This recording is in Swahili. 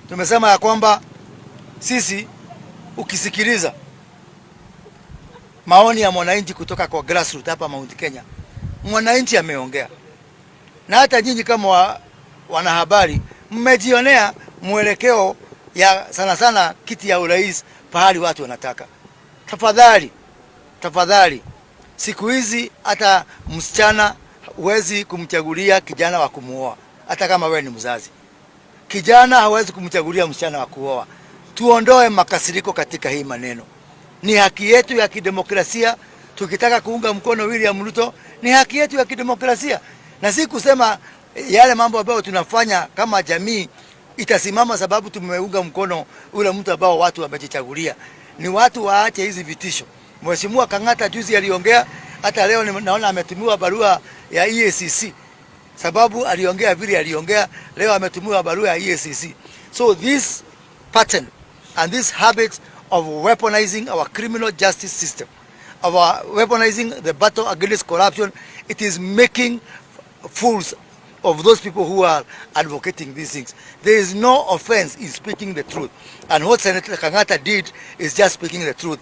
tumesema ya kwamba sisi, ukisikiliza maoni ya mwananchi kutoka kwa grassroots hapa Mount Kenya, mwananchi ameongea, na hata nyinyi kama wanahabari mmejionea mwelekeo ya sana sana kiti ya urais pahali watu wanataka. Tafadhali, siku hizi hata msichana huwezi kumchagulia kijana wa kumuoa, hata kama wewe ni mzazi. Kijana hawezi kumchagulia msichana wa kuoa. Tuondoe makasiriko katika hii maneno. Ni haki yetu ya kidemokrasia. Tukitaka kuunga mkono William Ruto, ni haki yetu ya kidemokrasia, na si kusema yale mambo ambayo tunafanya kama jamii itasimama sababu tumeunga mkono ule mtu ambao watu wamejichagulia. Ni watu waache hizi vitisho. Mheshimiwa Kang'ata juzi aliongea, hata leo naona ametumiwa barua ya EACC sababu aliongea vile aliongea. Leo ametumiwa barua ya EACC. So this pattern and this habit of weaponizing our criminal justice system, of weaponizing the battle against corruption, it is making fools of those people who are advocating these things. There is no offense in speaking the truth, and what Senator Kang'ata did is just speaking the truth.